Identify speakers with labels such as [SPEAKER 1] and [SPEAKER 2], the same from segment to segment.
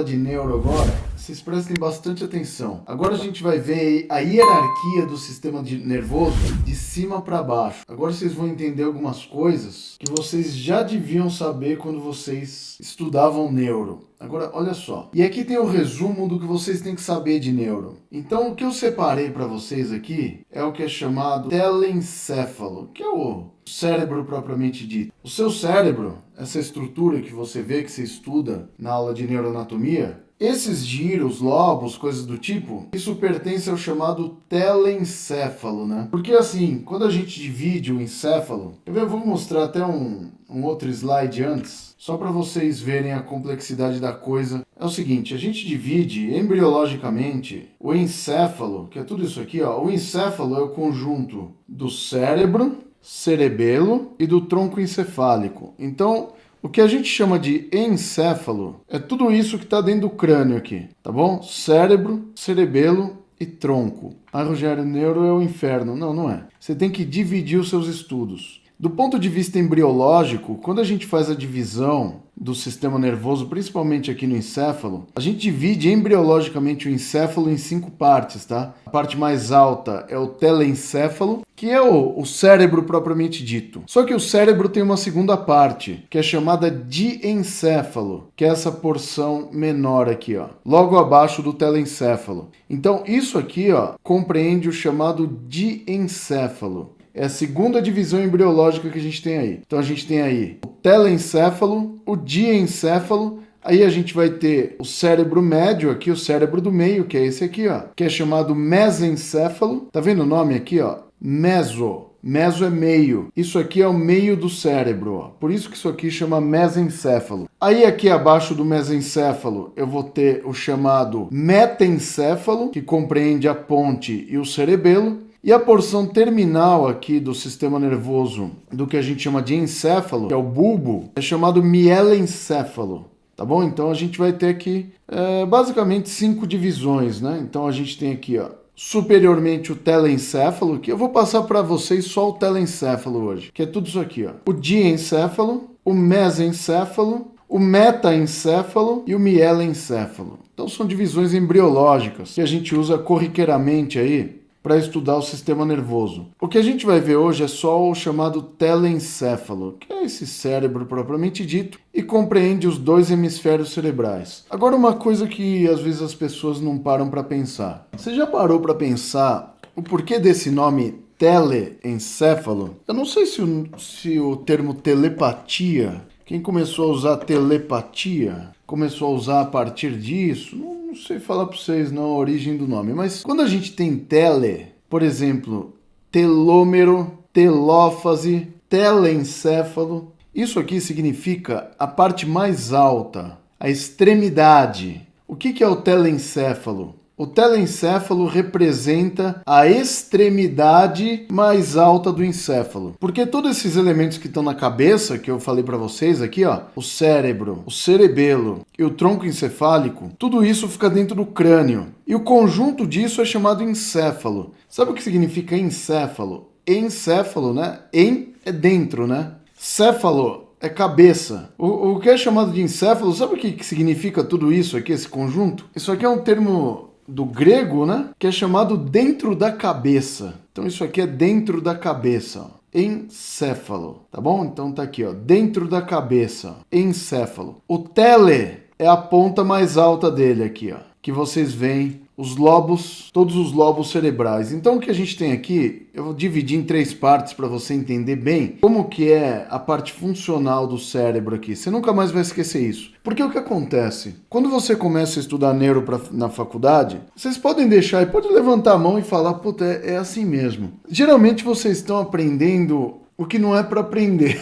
[SPEAKER 1] aula de neuro agora, vocês prestem bastante atenção. Agora a gente vai ver a hierarquia do sistema nervoso de cima para baixo. Agora vocês vão entender algumas coisas que vocês já deviam saber quando vocês estudavam neuro. Agora, olha só. E aqui tem o resumo do que vocês têm que saber de neuro. Então, o que eu separei para vocês aqui é o que é chamado telencéfalo, que é o cérebro propriamente dito. O seu cérebro, essa estrutura que você vê, que você estuda na aula de neuroanatomia, esses giros, lobos, coisas do tipo, isso pertence ao chamado telencéfalo, né? Porque assim, quando a gente divide o encéfalo, eu vou mostrar até um outro slide antes, só para vocês verem a complexidade da coisa. É o seguinte, a gente divide embriologicamente o encéfalo, que é tudo isso aqui, ó. O encéfalo é o conjunto do cérebro, cerebelo e do tronco encefálico. Então, o que a gente chama de encéfalo é tudo isso que está dentro do crânio aqui, tá bom? Cérebro, cerebelo e tronco. Ah, Rogério, neuro é o inferno. Não, não é. Você tem que dividir os seus estudos. Do ponto de vista embriológico, quando a gente faz a divisão do sistema nervoso, principalmente aqui no encéfalo, a gente divide embriologicamente o encéfalo em 5 partes, tá? A parte mais alta é o telencéfalo, que é o cérebro propriamente dito. Só que o cérebro tem uma segunda parte, que é chamada diencéfalo, que é essa porção menor aqui, ó, logo abaixo do telencéfalo. Então, isso aqui, ó, compreende o chamado diencéfalo. É a segunda divisão embriológica que a gente tem aí. Então a gente tem aí o telencéfalo, o diencéfalo, aí a gente vai ter o cérebro médio aqui, o cérebro do meio, que é esse aqui, ó, que é chamado mesencéfalo. Tá vendo o nome aqui, ó? Meso. Meso é meio. Isso aqui é o meio do cérebro, ó. Por isso que isso aqui chama mesencéfalo. Aí aqui abaixo do mesencéfalo eu vou ter o chamado metencéfalo, que compreende a ponte e o cerebelo. E a porção terminal aqui do sistema nervoso, do que a gente chama de encéfalo, que é o bulbo, é chamado mielencéfalo, tá bom? Então a gente vai ter aqui basicamente 5 divisões, né? Então a gente tem aqui, ó, superiormente o telencéfalo, que eu vou passar para vocês só o telencéfalo hoje, que é tudo isso aqui, ó. O diencéfalo, o mesencéfalo, o metaencéfalo e o mielencéfalo. Então são divisões embriológicas que a gente usa corriqueiramente aí para estudar o sistema nervoso. O que a gente vai ver hoje é só o chamado telencéfalo, que é esse cérebro propriamente dito e compreende os 2 hemisférios cerebrais. Agora, uma coisa que às vezes as pessoas não param para pensar. Você já parou para pensar o porquê desse nome telencéfalo? Eu não sei se o termo telepatia, quem começou a usar telepatia, começou a usar a partir disso. Não sei falar para vocês não a origem do nome, mas quando a gente tem tele, por exemplo, telômero, telófase, telencéfalo, isso aqui significa a parte mais alta, a extremidade. O que é o telencéfalo? O telencéfalo representa a extremidade mais alta do encéfalo. Porque todos esses elementos que estão na cabeça, que eu falei para vocês aqui, ó, o cérebro, o cerebelo e o tronco encefálico, tudo isso fica dentro do crânio. E o conjunto disso é chamado encéfalo. Sabe o que significa encéfalo? Encéfalo, né? En é dentro, né? Céfalo é cabeça. O que é chamado de encéfalo, sabe o que significa tudo isso aqui, esse conjunto? Isso aqui é um termo do grego, né? Que é chamado dentro da cabeça. Então isso aqui é dentro da cabeça, ó. Encéfalo, tá bom? Então tá aqui, ó, dentro da cabeça, encéfalo. O tele é a ponta mais alta dele aqui, ó, que vocês veem os lobos, todos os lobos cerebrais. Então o que a gente tem aqui, eu vou dividir em 3 partes para você entender bem como que é a parte funcional do cérebro aqui. Você nunca mais vai esquecer isso. Porque o que acontece? Quando você começa a estudar neuro na faculdade, vocês podem deixar e pode levantar a mão e falar, puta, é assim mesmo. Geralmente vocês estão aprendendo o que não é para aprender.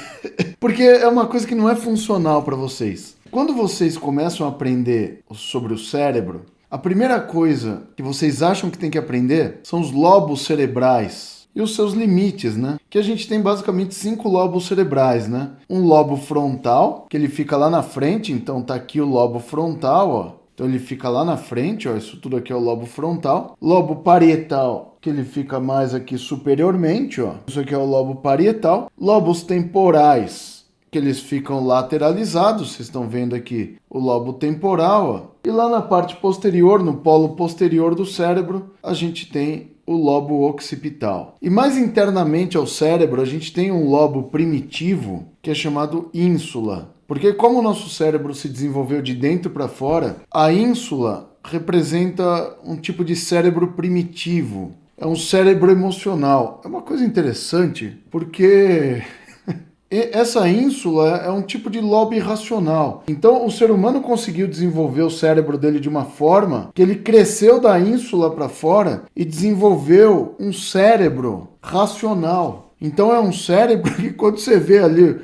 [SPEAKER 1] Porque é uma coisa que não é funcional para vocês. Quando vocês começam a aprender sobre o cérebro, a primeira coisa que vocês acham que tem que aprender são os lobos cerebrais e os seus limites, né? Que a gente tem basicamente 5 lobos cerebrais, né? Um lobo frontal, que ele fica lá na frente, então tá aqui o lobo frontal, ó. Então ele fica lá na frente, ó, isso tudo aqui é o lobo frontal. Lobo parietal, que ele fica mais aqui superiormente, ó. Isso aqui é o lobo parietal. Lobos temporais, que eles ficam lateralizados, vocês estão vendo aqui o lobo temporal, ó. E lá na parte posterior, no polo posterior do cérebro, a gente tem o lobo occipital. E mais internamente ao cérebro, a gente tem um lobo primitivo, que é chamado ínsula. Porque como o nosso cérebro se desenvolveu de dentro para fora, a ínsula representa um tipo de cérebro primitivo. É um cérebro emocional. É uma coisa interessante, porque essa ínsula é um tipo de lobo irracional. Então, o ser humano conseguiu desenvolver o cérebro dele de uma forma que ele cresceu da ínsula para fora e desenvolveu um cérebro racional. Então, é um cérebro que quando você vê ali,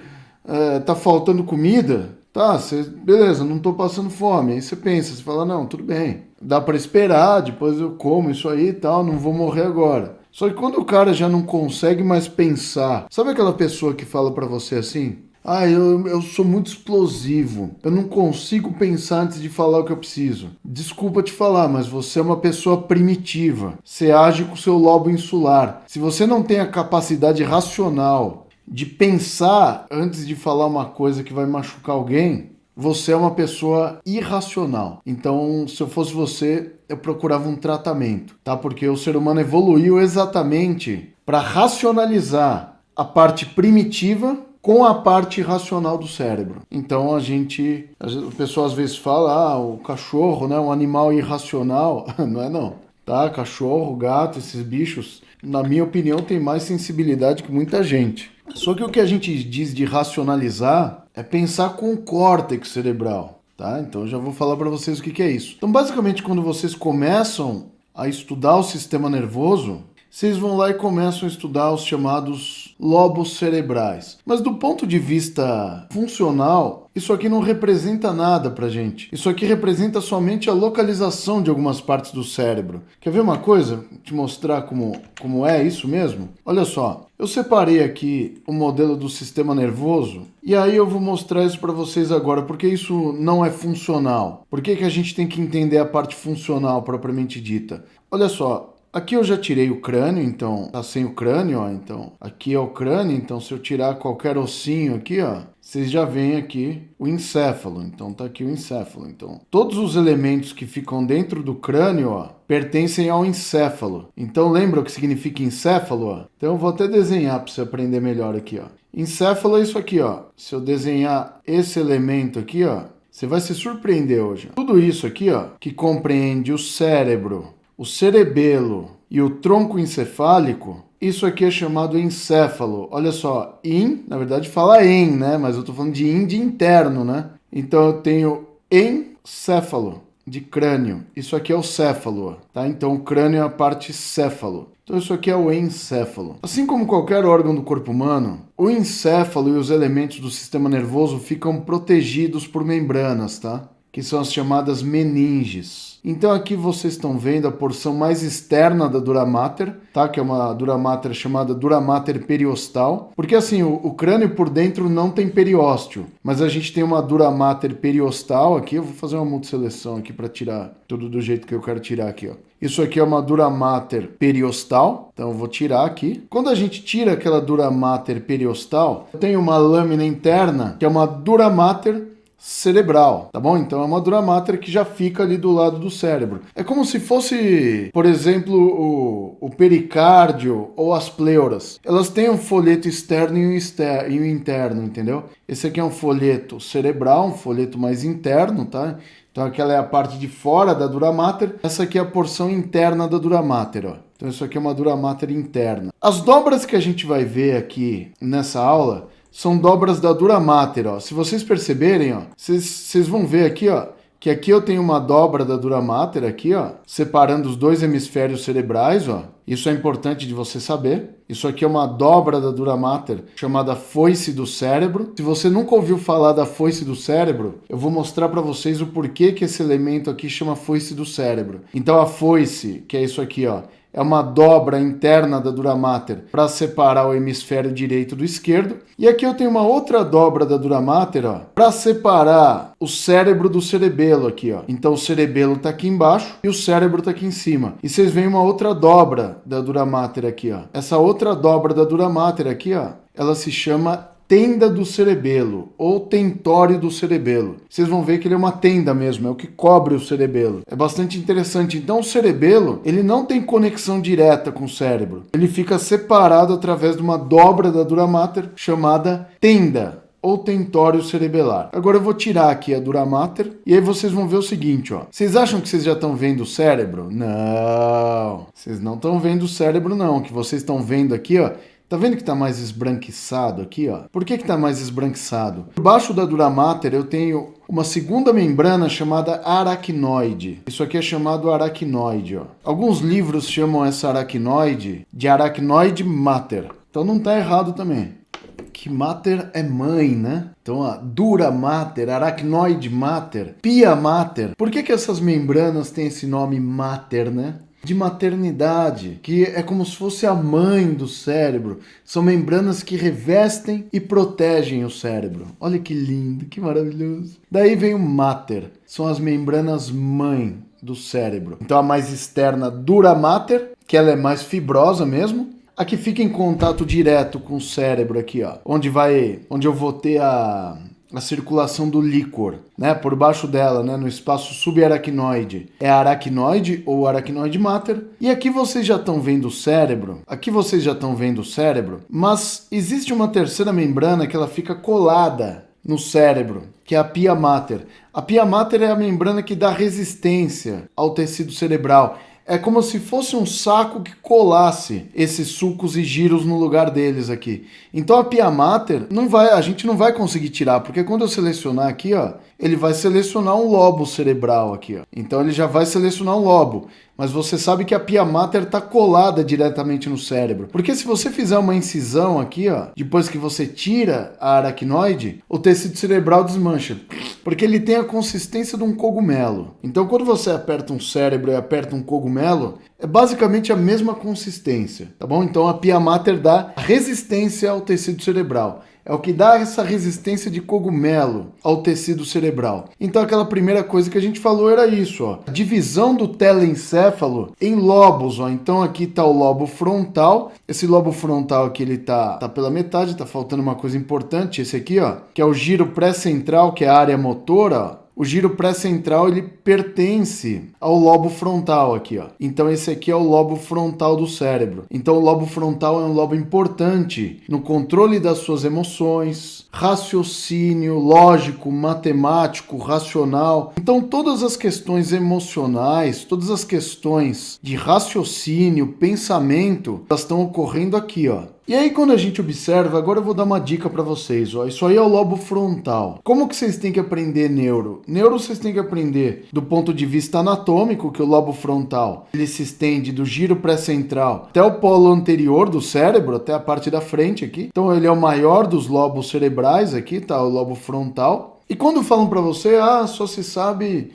[SPEAKER 1] tá faltando comida, tá, beleza, não tô passando fome. Aí você pensa, você fala, não, tudo bem, dá para esperar, depois eu como isso aí e tal, não vou morrer agora. Só que quando o cara já não consegue mais pensar, sabe aquela pessoa que fala pra você assim? Ah, eu sou muito explosivo, eu não consigo pensar antes de falar o que eu preciso. Desculpa te falar, mas você é uma pessoa primitiva. Você age com o seu lobo insular. Se você não tem a capacidade racional de pensar antes de falar uma coisa que vai machucar alguém, você é uma pessoa irracional. Então, se eu fosse você, eu procurava um tratamento, tá? Porque o ser humano evoluiu exatamente para racionalizar a parte primitiva com a parte racional do cérebro. Então, o pessoal às vezes fala, o cachorro, né, um animal irracional. Não é não, tá? Cachorro, gato, esses bichos, na minha opinião, tem mais sensibilidade que muita gente. Só que o que a gente diz de racionalizar é pensar com o córtex cerebral, tá? Então eu já vou falar para vocês o que é isso. Então, basicamente, quando vocês começam a estudar o sistema nervoso, vocês vão lá e começam a estudar os chamados lobos cerebrais. Mas do ponto de vista funcional, isso aqui não representa nada pra gente. Isso aqui representa somente a localização de algumas partes do cérebro. Quer ver uma coisa? Vou te mostrar como é isso mesmo? Olha só, eu separei aqui o modelo do sistema nervoso e aí eu vou mostrar isso para vocês agora, porque isso não é funcional. Por que a gente tem que entender a parte funcional propriamente dita? Olha só. Aqui eu já tirei o crânio, então tá sem o crânio, ó. Então aqui é o crânio, então se eu tirar qualquer ossinho aqui, ó, vocês já veem aqui o encéfalo. Então tá aqui o encéfalo. Então todos os elementos que ficam dentro do crânio, ó, pertencem ao encéfalo. Então lembra o que significa encéfalo, ó? Então eu vou até desenhar para você aprender melhor aqui, ó. Encéfalo é isso aqui, ó. Se eu desenhar esse elemento aqui, ó, você vai se surpreender hoje. Tudo isso aqui, ó, que compreende o cérebro, o cerebelo e o tronco encefálico, isso aqui é chamado encéfalo. Olha só, na verdade fala né? Mas eu tô falando de interno, né? Então eu tenho encéfalo, de crânio. Isso aqui é o céfalo, tá? Então o crânio é a parte céfalo. Então isso aqui é o encéfalo. Assim como qualquer órgão do corpo humano, o encéfalo e os elementos do sistema nervoso ficam protegidos por membranas, tá? Que são as chamadas meninges. Então aqui vocês estão vendo a porção mais externa da dura mater, tá? Que é uma dura mater chamada dura mater periostal. Porque assim, o crânio por dentro não tem periósteo, mas a gente tem uma dura mater periostal aqui. Eu vou fazer uma multiseleção aqui para tirar tudo do jeito que eu quero tirar aqui, ó. Isso aqui é uma dura mater periostal, então eu vou tirar aqui. Quando a gente tira aquela dura mater periostal, tem uma lâmina interna que é uma dura mater cerebral, tá bom? Então é uma dura mater que já fica ali do lado do cérebro. É como se fosse, por exemplo, o pericárdio ou as pleuras. Elas têm um folheto externo e um interno, entendeu? Esse aqui é um folheto cerebral, um folheto mais interno, tá? Então aquela é a parte de fora da dura mater. Essa aqui é a porção interna da dura mater, ó. Então isso aqui é uma dura mater interna. As dobras que a gente vai ver aqui nessa aula são dobras da dura mater, ó. Se vocês perceberem, ó, vocês vão ver aqui, ó, que aqui eu tenho uma dobra da dura mater aqui, ó, separando os dois hemisférios cerebrais, ó. Isso é importante de você saber. Isso aqui é uma dobra da dura mater chamada foice do cérebro. Se você nunca ouviu falar da foice do cérebro, eu vou mostrar para vocês o porquê que esse elemento aqui chama foice do cérebro. Então a foice, que é isso aqui, ó, é uma dobra interna da dura mater para separar o hemisfério direito do esquerdo. E aqui eu tenho uma outra dobra da dura mater, ó, para separar o cérebro do cerebelo aqui, ó. Então o cerebelo está aqui embaixo e o cérebro está aqui em cima. E vocês veem uma outra dobra da dura mater aqui, ó. Essa outra dobra da dura mater aqui, ó, ela se chama tenda do cerebelo, ou tentório do cerebelo. Vocês vão ver que ele é uma tenda mesmo, é o que cobre o cerebelo. É bastante interessante. Então o cerebelo, ele não tem conexão direta com o cérebro. Ele fica separado através de uma dobra da dura mater chamada tenda, ou tentório cerebelar. Agora eu vou tirar aqui a dura mater e aí vocês vão ver o seguinte, ó. Vocês acham que vocês já estão vendo o cérebro? Não, vocês não estão vendo o cérebro não. O que vocês estão vendo aqui, ó, tá vendo que tá mais esbranquiçado aqui, ó? Por que tá mais esbranquiçado? Por baixo da dura mater eu tenho uma segunda membrana chamada aracnoide. Isso aqui é chamado aracnoide, ó. Alguns livros chamam essa aracnoide de aracnoide mater. Então não tá errado também. Que mater é mãe, né? Então, a dura mater, aracnoide mater, pia mater. Por que essas membranas têm esse nome mater, né? De maternidade, que é como se fosse a mãe do cérebro. São membranas que revestem e protegem o cérebro. Olha que lindo, que maravilhoso. Daí vem o mater, são as membranas mãe do cérebro. Então a mais externa, dura mater, que ela é mais fibrosa mesmo. Aqui fica em contato direto com o cérebro aqui, ó, onde eu vou ter a circulação do líquor, né, por baixo dela, né, no espaço subaracnoide. É a aracnoide ou aracnoide mater. E aqui vocês já estão vendo o cérebro. Mas existe uma terceira membrana que ela fica colada no cérebro, que é a pia mater. A pia mater é a membrana que dá resistência ao tecido cerebral. É como se fosse um saco que colasse esses sulcos e giros no lugar deles aqui. Então a pia mater a gente não vai conseguir tirar, porque quando eu selecionar aqui, ó, ele vai selecionar um lobo cerebral aqui, ó. Então ele já vai selecionar um lobo. Mas você sabe que a pia mater está colada diretamente no cérebro. Porque se você fizer uma incisão aqui, ó, depois que você tira a aracnoide, o tecido cerebral desmancha. Porque ele tem a consistência de um cogumelo. Então quando você aperta um cérebro e aperta um cogumelo, é basicamente a mesma consistência, tá bom? Então a pia mater dá resistência ao tecido cerebral. É o que dá essa resistência de cogumelo ao tecido cerebral. Então aquela primeira coisa que a gente falou era isso, ó. A divisão do telencéfalo em lobos, ó. Então aqui está o lobo frontal. Esse lobo frontal aqui ele tá pela metade, tá faltando uma coisa importante, esse aqui, ó, que é o giro pré-central, que é a área motora, ó. O giro pré-central ele pertence ao lobo frontal aqui, ó. Então esse aqui é o lobo frontal do cérebro. Então o lobo frontal é um lobo importante no controle das suas emoções, raciocínio lógico, matemático, racional. Então todas as questões emocionais, todas as questões de raciocínio, pensamento, elas estão ocorrendo aqui, ó. E aí quando a gente observa, agora eu vou dar uma dica para vocês, ó. Isso aí é o lobo frontal. Como que vocês têm que aprender neuro? Neuro vocês têm que aprender do ponto de vista anatômico, que o lobo frontal, ele se estende do giro pré-central até o polo anterior do cérebro, até a parte da frente aqui. Então ele é o maior dos lobos cerebrais aqui, tá? O lobo frontal. E quando falam para você, só se sabe,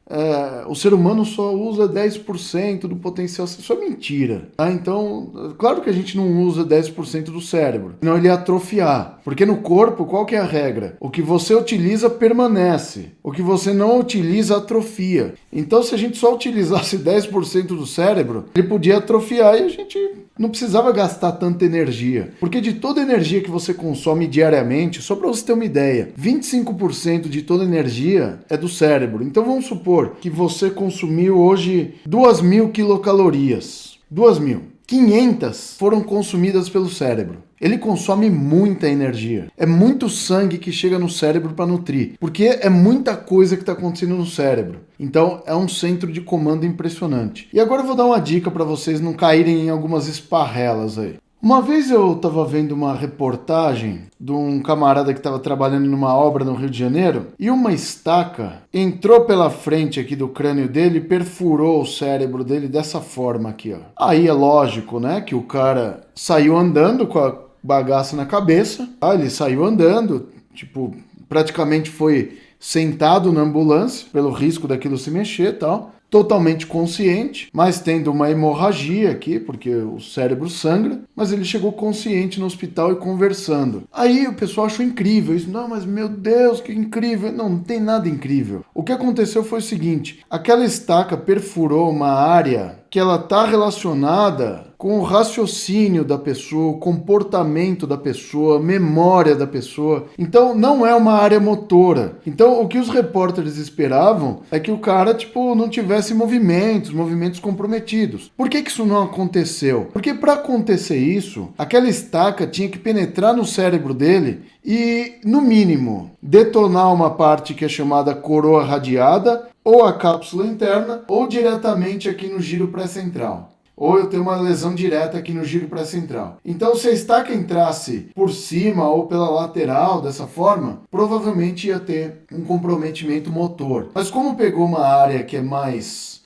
[SPEAKER 1] o ser humano só usa 10% do potencial, isso é mentira. Tá? Então, claro que a gente não usa 10% do cérebro, senão ele ia atrofiar. Porque no corpo, qual que é a regra? O que você utiliza permanece, o que você não utiliza atrofia. Então, se a gente só utilizasse 10% do cérebro, ele podia atrofiar e a gente não precisava gastar tanta energia. Porque de toda a energia que você consome diariamente, só para você ter uma ideia, 25% de toda a energia é do cérebro. Então vamos supor que você consumiu hoje 2.000 quilocalorias. 2.000. 500 foram consumidas pelo cérebro. Ele consome muita energia. É muito sangue que chega no cérebro para nutrir, porque é muita coisa que está acontecendo no cérebro. Então é um centro de comando impressionante. E agora eu vou dar uma dica para vocês não caírem em algumas esparrelas aí. Uma vez eu estava vendo uma reportagem de um camarada que estava trabalhando numa obra no Rio de Janeiro e uma estaca entrou pela frente aqui do crânio dele e perfurou o cérebro dele dessa forma aqui, ó. Aí é lógico, né, que o cara saiu andando com a bagaça na cabeça, tá? Ele saiu andando, tipo, praticamente foi sentado na ambulância pelo risco daquilo se mexer e tal. Totalmente consciente, mas tendo uma hemorragia aqui, porque o cérebro sangra, mas ele chegou consciente no hospital e conversando. Aí o pessoal achou incrível isso. Não, mas meu Deus, que incrível. Não tem nada incrível. O que aconteceu foi o seguinte, aquela estaca perfurou uma área que ela está relacionada com o raciocínio da pessoa, o comportamento da pessoa, memória da pessoa. Então não é uma área motora. Então o que os repórteres esperavam é que o cara, não tivesse movimentos comprometidos. Por que isso não aconteceu? Porque para acontecer isso, aquela estaca tinha que penetrar no cérebro dele e, no mínimo, detonar uma parte que é chamada coroa radiada, ou a cápsula interna, ou diretamente aqui no giro pré-central. Ou eu tenho uma lesão direta aqui no giro pré-central. Então, se a estaca entrasse por cima ou pela lateral, dessa forma, provavelmente ia ter um comprometimento motor. Mas como pegou uma área que é mais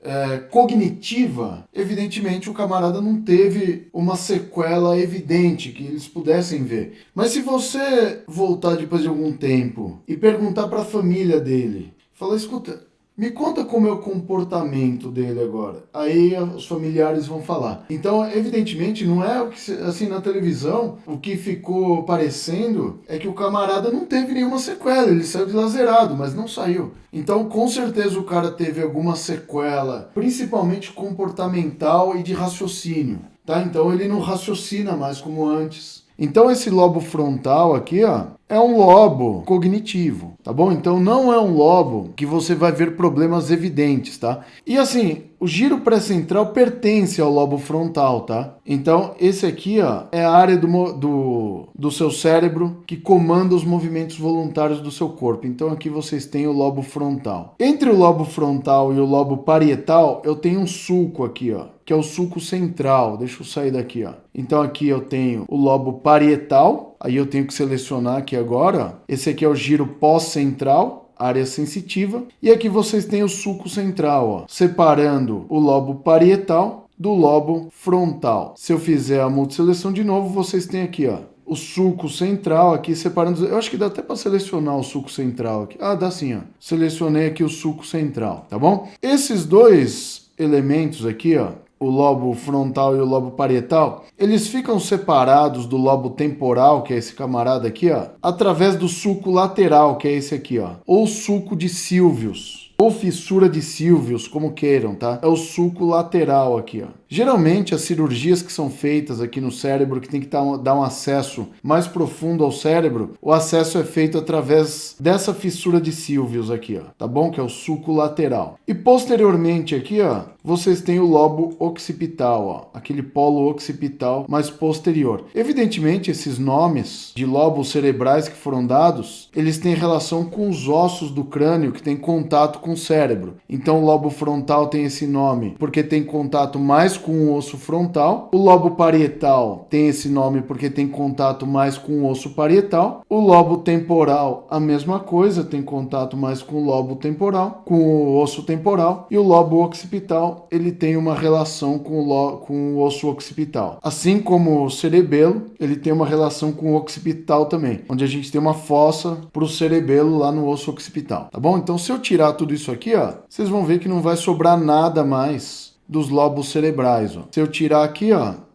[SPEAKER 1] cognitiva, evidentemente o camarada não teve uma sequela evidente que eles pudessem ver. Mas se você voltar depois de algum tempo e perguntar para a família dele, falar, escuta, me conta como é o comportamento dele agora. Aí os familiares vão falar. Então, evidentemente, não é assim na televisão. O que ficou parecendo é que o camarada não teve nenhuma sequela. Ele saiu dilacerado, mas não saiu. Então, com certeza o cara teve alguma sequela, principalmente comportamental e de raciocínio. Tá? Então, ele não raciocina mais como antes. Então, esse lobo frontal aqui, é um lobo cognitivo, tá bom? Então não é um lobo que você vai ver problemas evidentes, tá? E assim, o giro pré-central pertence ao lobo frontal, tá? Então esse aqui, é a área do seu cérebro que comanda os movimentos voluntários do seu corpo. Então aqui vocês têm o lobo frontal. Entre o lobo frontal e o lobo parietal, eu tenho um sulco aqui, que é o sulco central. Deixa eu sair daqui, Então aqui eu tenho o lobo parietal. Aí eu tenho que selecionar aqui agora, esse aqui é o giro pós-central, área sensitiva, e aqui vocês têm o sulco central, separando o lobo parietal do lobo frontal. Se eu fizer a multisseleção de novo, vocês têm aqui, o sulco central aqui separando. Eu acho que dá até para selecionar o sulco central aqui. Dá sim, Selecionei aqui o sulco central, tá bom? Esses dois elementos aqui, o lobo frontal e o lobo parietal, eles ficam separados do lobo temporal, que é esse camarada aqui, através do sulco lateral, que é esse aqui, ou sulco de Sylvius, ou fissura de Sylvius, como queiram, tá? É o sulco lateral aqui, Geralmente, as cirurgias que são feitas aqui no cérebro, que tem que dar um acesso mais profundo ao cérebro, o acesso é feito através dessa fissura de Sylvius aqui, tá bom? Que é o sulco lateral. E posteriormente aqui, vocês têm o lobo occipital, aquele polo occipital mais posterior. Evidentemente, esses nomes de lobos cerebrais que foram dados, eles têm relação com os ossos do crânio que têm contato com o cérebro. Então, o lobo frontal tem esse nome porque tem contato mais com o osso frontal. O lobo parietal tem esse nome porque tem contato mais com o osso parietal. O lobo temporal, a mesma coisa, tem contato mais com o lobo temporal, com o osso temporal. E o lobo occipital, ele tem uma relação com o osso occipital. Assim como o cerebelo, ele tem uma relação com o occipital também, onde a gente tem uma fossa para o cerebelo lá no osso occipital, tá bom? Então, se eu tirar tudo isso aqui, vocês vão ver que não vai sobrar nada mais dos lobos cerebrais. Se eu tirar aqui,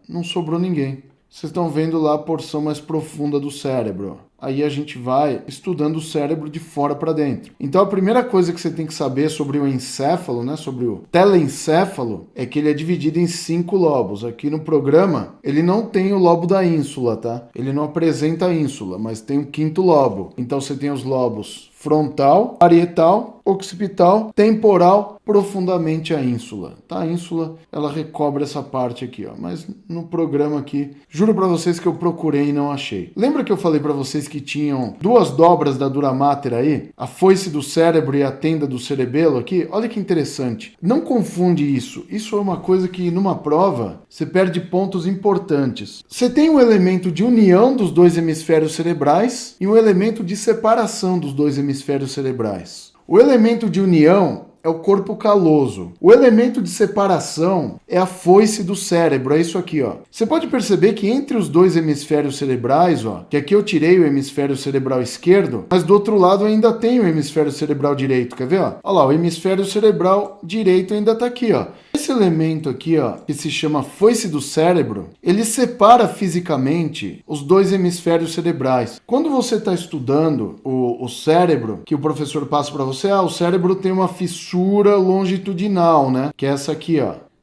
[SPEAKER 1] não sobrou ninguém. Vocês estão vendo lá a porção mais profunda do cérebro. Aí a gente vai estudando o cérebro de fora para dentro. Então a primeira coisa que você tem que saber sobre o encéfalo, né, sobre o telencéfalo, é que ele é dividido em 5 lobos. Aqui no programa, ele não tem o lobo da ínsula, tá? Ele não apresenta a ínsula, mas tem o 5º lobo. Então você tem os lobos frontal, parietal, occipital, temporal, profundamente a ínsula. Tá? A ínsula, ela recobre essa parte aqui, mas no programa aqui, juro para vocês que eu procurei e não achei. Lembra que eu falei para vocês que tinham 2 dobras da dura mater aí? A foice do cérebro e a tenda do cerebelo aqui? Olha que interessante. Não confunde isso. Isso é uma coisa que numa prova você perde pontos importantes. Você tem um elemento de união dos 2 hemisférios cerebrais e um elemento de separação dos 2 hemisférios cerebrais. O elemento de união é o corpo caloso. O elemento de separação é a foice do cérebro, é isso aqui, Você pode perceber que entre os 2 hemisférios cerebrais, que aqui eu tirei o hemisfério cerebral esquerdo, mas do outro lado ainda tem o hemisfério cerebral direito, quer ver, Olha lá, o hemisfério cerebral direito ainda tá aqui, Esse elemento aqui, que se chama foice do cérebro, ele separa fisicamente os 2 hemisférios cerebrais. Quando você está estudando o cérebro, que o professor passa para você, o cérebro tem uma fissura longitudinal, né? Que é essa aqui,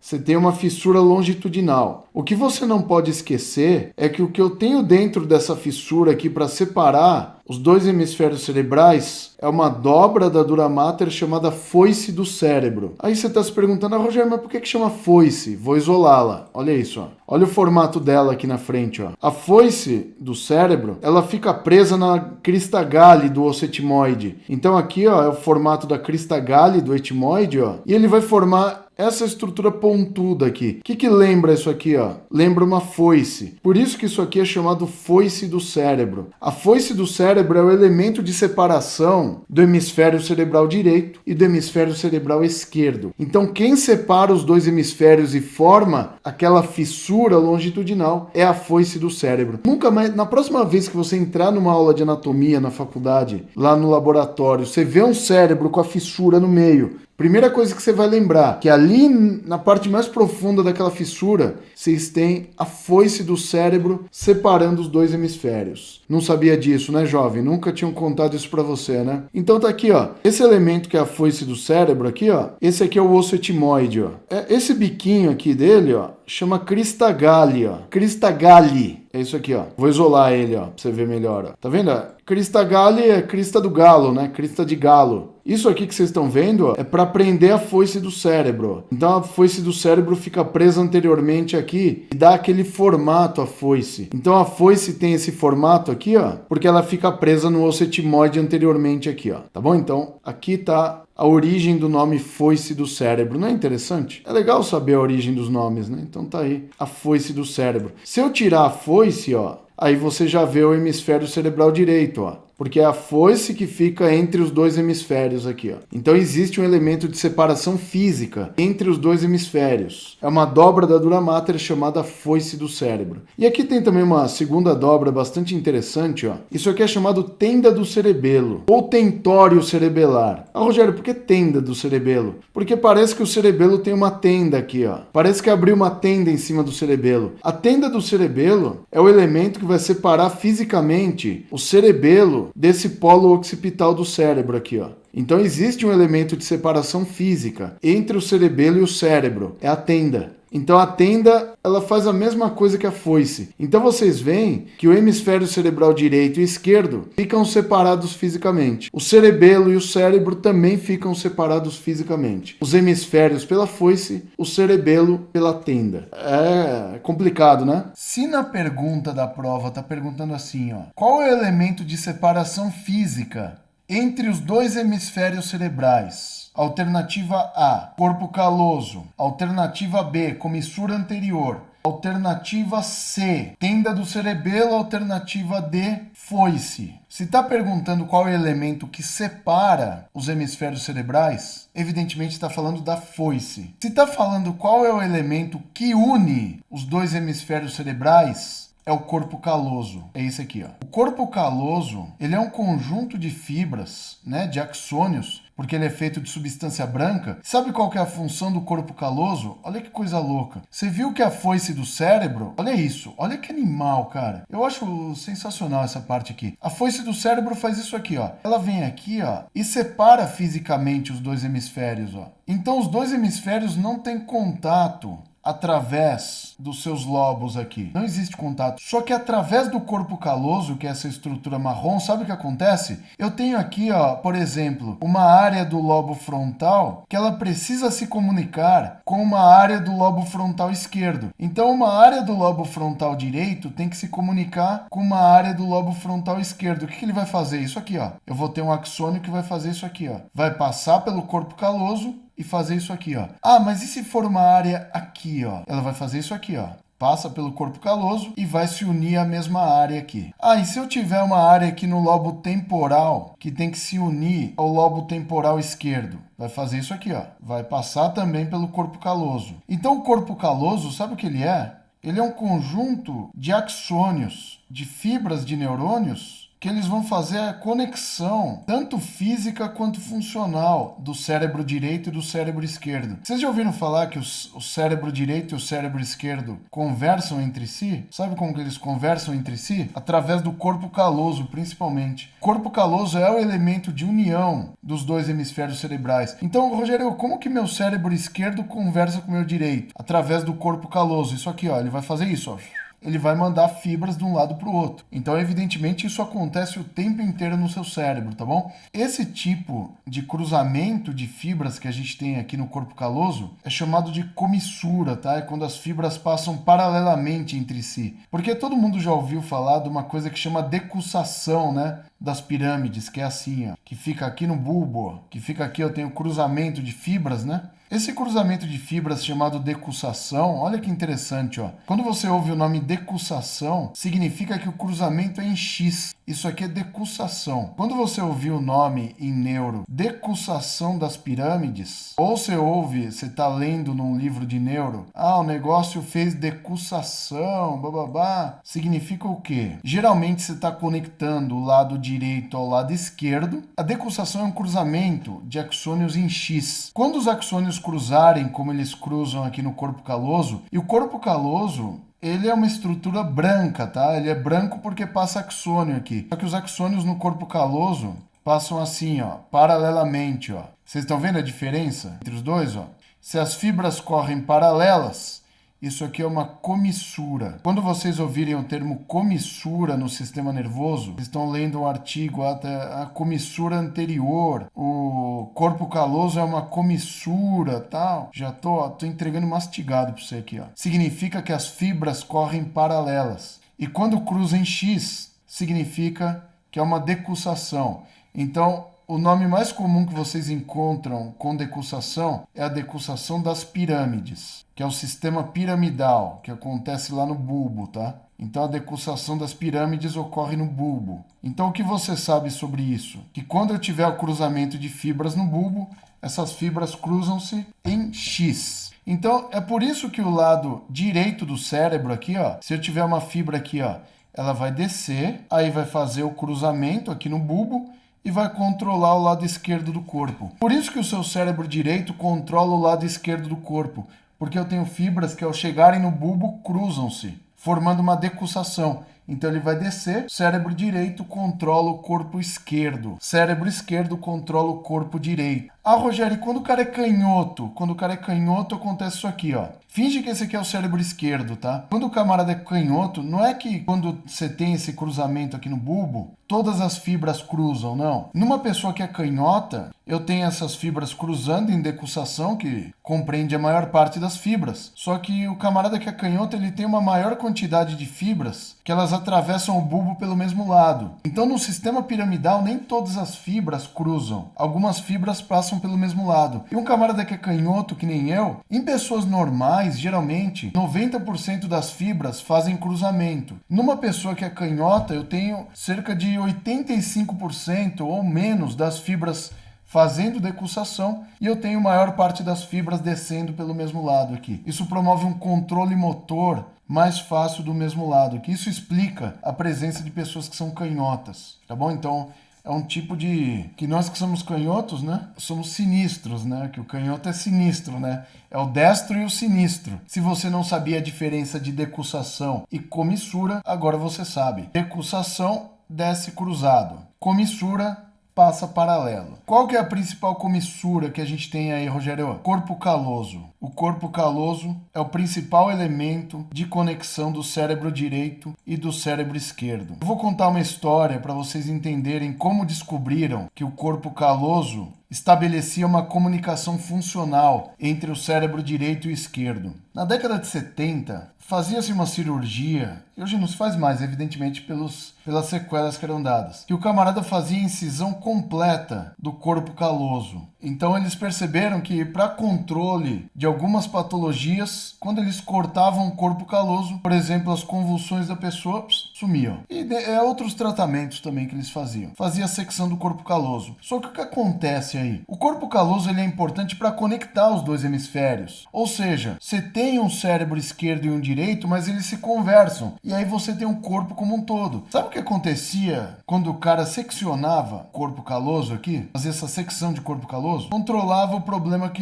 [SPEAKER 1] você tem uma fissura longitudinal. O que você não pode esquecer é que o que eu tenho dentro dessa fissura aqui para separar os dois hemisférios cerebrais é uma dobra da dura mater chamada foice do cérebro. Aí você está se perguntando, Rogério, mas por que chama foice? Vou isolá-la. Olha isso, ó. Olha o formato dela aqui na frente, ó. A foice do cérebro, ela fica presa na crista galli do osso etimoide. Então aqui, ó, é o formato da crista galli do etimoide, ó. E ele vai formar essa estrutura pontuda aqui. O que lembra isso aqui, ó? Lembra uma foice. Por isso que isso aqui é chamado foice do cérebro. A foice do cérebro é o elemento de separação do hemisfério cerebral direito e do hemisfério cerebral esquerdo. Então, quem separa os dois hemisférios e forma aquela fissura longitudinal é a foice do cérebro. Nunca mais, na próxima vez que você entrar numa aula de anatomia na faculdade, lá no laboratório, você vê um cérebro com a fissura no meio. Primeira coisa que você vai lembrar, que ali na parte mais profunda daquela fissura, vocês têm a foice do cérebro separando os dois hemisférios. Não sabia disso, né, jovem? Nunca tinham contado isso pra você, né? Então tá aqui, ó. Esse elemento que é a foice do cérebro aqui, ó. Esse aqui é o osso etimoide, ó. Esse biquinho aqui dele, ó, chama crista galli, ó. Crista galli. É isso aqui, ó. Vou isolar ele, ó, pra você ver melhor, ó. Tá vendo? Crista galli é crista do galo, né? Crista de galo. Isso aqui que vocês estão vendo, ó, é para prender a foice do cérebro. Então a foice do cérebro fica presa anteriormente aqui e dá aquele formato à foice. Então a foice tem esse formato aqui, ó, porque ela fica presa no osso etimoide anteriormente aqui, ó. Tá bom? Então aqui tá a origem do nome foice do cérebro. Não é interessante? É legal saber a origem dos nomes, né? Então tá aí, a foice do cérebro. Se eu tirar a foice, ó, aí você já vê o hemisfério cerebral direito, ó. Porque é a foice que fica entre os dois hemisférios aqui, ó. Então existe um elemento de separação física entre os dois hemisférios. É uma dobra da dura mater chamada foice do cérebro. E aqui tem também uma segunda dobra bastante interessante, ó. Isso aqui é chamado tenda do cerebelo, ou tentório cerebelar. Ah, Rogério, por que tenda do cerebelo? Porque parece que o cerebelo tem uma tenda aqui, ó. Parece que abriu uma tenda em cima do cerebelo. A tenda do cerebelo é o elemento que vai separar fisicamente o cerebelo desse polo occipital do cérebro aqui, ó. Então existe um elemento de separação física entre o cerebelo e o cérebro, é a tenda. Então a tenda, ela faz a mesma coisa que a foice. Então vocês veem que o hemisfério cerebral direito e esquerdo ficam separados fisicamente. O cerebelo e o cérebro também ficam separados fisicamente. Os hemisférios pela foice, o cerebelo pela tenda. É complicado, né? Se na pergunta da prova tá perguntando assim, ó, qual é o elemento de separação física entre os dois hemisférios cerebrais? Alternativa A, corpo caloso. Alternativa B, comissura anterior. Alternativa C, tenda do cerebelo. Alternativa D, foice. Se está perguntando qual é o elemento que separa os hemisférios cerebrais, evidentemente está falando da foice. Se está falando qual é o elemento que une os dois hemisférios cerebrais, é o corpo caloso. É esse aqui, ó. O corpo caloso, ele é um conjunto de fibras, né, de axônios, porque ele é feito de substância branca. Sabe qual que é a função do corpo caloso? Olha que coisa louca. Você viu que a foice do cérebro, olha isso, olha que animal, cara. Eu acho sensacional essa parte aqui. A foice do cérebro faz isso aqui, ó. Ela vem aqui, ó, e separa fisicamente os dois hemisférios, ó. Então os dois hemisférios não têm contato através dos seus lobos aqui. Não existe contato. Só que através do corpo caloso, que é essa estrutura marrom, sabe o que acontece? Eu tenho aqui, ó, por exemplo, uma área do lobo frontal que ela precisa se comunicar com uma área do lobo frontal esquerdo. Então, uma área do lobo frontal direito tem que se comunicar com uma área do lobo frontal esquerdo. O que ele vai fazer? Isso aqui, ó. Eu vou ter um axônio que vai fazer isso aqui, ó. Vai passar pelo corpo caloso e fazer isso aqui, ó. Ah, mas e se for uma área aqui, ó? Ela vai fazer isso aqui, ó. Passa pelo corpo caloso e vai se unir à mesma área aqui. Ah, e se eu tiver uma área aqui no lobo temporal, que tem que se unir ao lobo temporal esquerdo? Vai fazer isso aqui, ó. Vai passar também pelo corpo caloso. Então, o corpo caloso, sabe o que ele é? Ele é um conjunto de axônios, de fibras de neurônios, que que eles vão fazer a conexão, tanto física quanto funcional, do cérebro direito e do cérebro esquerdo. Vocês já ouviram falar que o cérebro direito e o cérebro esquerdo conversam entre si? Sabe como que eles conversam entre si? Através do corpo caloso, principalmente. O corpo caloso é o elemento de união dos dois hemisférios cerebrais. Então, Rogério, como que meu cérebro esquerdo conversa com o meu direito? Através do corpo caloso. Isso aqui, ó, ele vai fazer isso, ó. Ele vai mandar fibras de um lado para o outro. Então, evidentemente, isso acontece o tempo inteiro no seu cérebro, tá bom? Esse tipo de cruzamento de fibras que a gente tem aqui no corpo caloso é chamado de comissura, tá? É quando as fibras passam paralelamente entre si. Porque todo mundo já ouviu falar de uma coisa que chama decussação, né? Das pirâmides, que é assim, ó, que fica aqui no bulbo, ó, que fica aqui, eu tenho cruzamento de fibras, né? Esse cruzamento de fibras chamado decussação, olha que interessante, ó. Quando você ouve o nome decussação, significa que o cruzamento é em X. Isso aqui é decussação. Quando você ouvir o nome em neuro, decussação das pirâmides, ou você ouve, você está lendo num livro de neuro, o negócio fez decussação, bababá, significa o quê? Geralmente você está conectando o lado direito ao lado esquerdo. A decussação é um cruzamento de axônios em X. Quando os axônios cruzarem, como eles cruzam aqui no corpo caloso, e o corpo caloso, ele é uma estrutura branca, tá? Ele é branco porque passa axônio aqui. Só que os axônios no corpo caloso passam assim, ó, paralelamente, ó. Vocês estão vendo a diferença entre os dois, ó? Se as fibras correm paralelas, isso aqui é uma comissura. Quando vocês ouvirem o termo comissura no sistema nervoso, vocês estão lendo um artigo, a comissura anterior, o corpo caloso é uma comissura, tal. Já tô entregando mastigado para você aqui, ó. Significa que as fibras correm paralelas. E quando cruza em X, significa que é uma decussação. Então, o nome mais comum que vocês encontram com decussação é a decussação das pirâmides, que é o sistema piramidal, que acontece lá no bulbo, tá? Então a decussação das pirâmides ocorre no bulbo. Então o que você sabe sobre isso? Que quando eu tiver o cruzamento de fibras no bulbo, essas fibras cruzam-se em X. Então é por isso que o lado direito do cérebro aqui, ó, se eu tiver uma fibra aqui, ó, ela vai descer, aí vai fazer o cruzamento aqui no bulbo, e vai controlar o lado esquerdo do corpo. Por isso que o seu cérebro direito controla o lado esquerdo do corpo, porque eu tenho fibras que ao chegarem no bulbo cruzam-se, formando uma decussação. Então ele vai descer, cérebro direito controla o corpo esquerdo, cérebro esquerdo controla o corpo direito. Rogério, e quando o cara é canhoto? Quando o cara é canhoto acontece isso aqui, ó. Finge que esse aqui é o cérebro esquerdo, tá? Quando o camarada é canhoto, não é que quando você tem esse cruzamento aqui no bulbo, todas as fibras cruzam, não. Numa pessoa que é canhota, eu tenho essas fibras cruzando em decussação, que compreende a maior parte das fibras. Só que o camarada que é canhoto, ele tem uma maior quantidade de fibras que elas atravessam o bulbo pelo mesmo lado. Então, no sistema piramidal, nem todas as fibras cruzam. Algumas fibras passam pelo mesmo lado. E um camarada que é canhoto, que nem eu, em pessoas normais, geralmente, 90% das fibras fazem cruzamento. Numa pessoa que é canhota, eu tenho cerca de 85% ou menos das fibras fazendo decussação e eu tenho maior parte das fibras descendo pelo mesmo lado aqui. Isso promove um controle motor mais fácil do mesmo lado, que isso explica a presença de pessoas que são canhotas, tá bom? Então, é um tipo de... que nós que somos canhotos, né? Somos sinistros, né? Que o canhoto é sinistro, né? É o destro e o sinistro. Se você não sabia a diferença de decussação e comissura, agora você sabe. Decussação, desce cruzado. Comissura, passa paralelo. Qual que é a principal comissura que a gente tem aí, Rogério? Corpo caloso. O corpo caloso é o principal elemento de conexão do cérebro direito e do cérebro esquerdo. Eu vou contar uma história para vocês entenderem como descobriram que o corpo caloso estabelecia uma comunicação funcional entre o cérebro direito e esquerdo. Na década de 70, fazia-se uma cirurgia, hoje não se faz mais, evidentemente, pelas sequelas que eram dadas, que o camarada fazia incisão completa do corpo caloso. Então eles perceberam que para controle de algumas patologias, quando eles cortavam o corpo caloso, por exemplo, as convulsões da pessoa sumiam. E outros tratamentos também que eles faziam. Fazia a secção do corpo caloso. Só que o que acontece acontece aí? O corpo caloso ele é importante para conectar os dois hemisférios. Ou seja, você tem um cérebro esquerdo e um direito, mas eles se conversam. E aí você tem um corpo como um todo. Sabe o que acontecia quando o cara seccionava corpo caloso aqui? Fazia essa secção de corpo caloso? Controlava o problema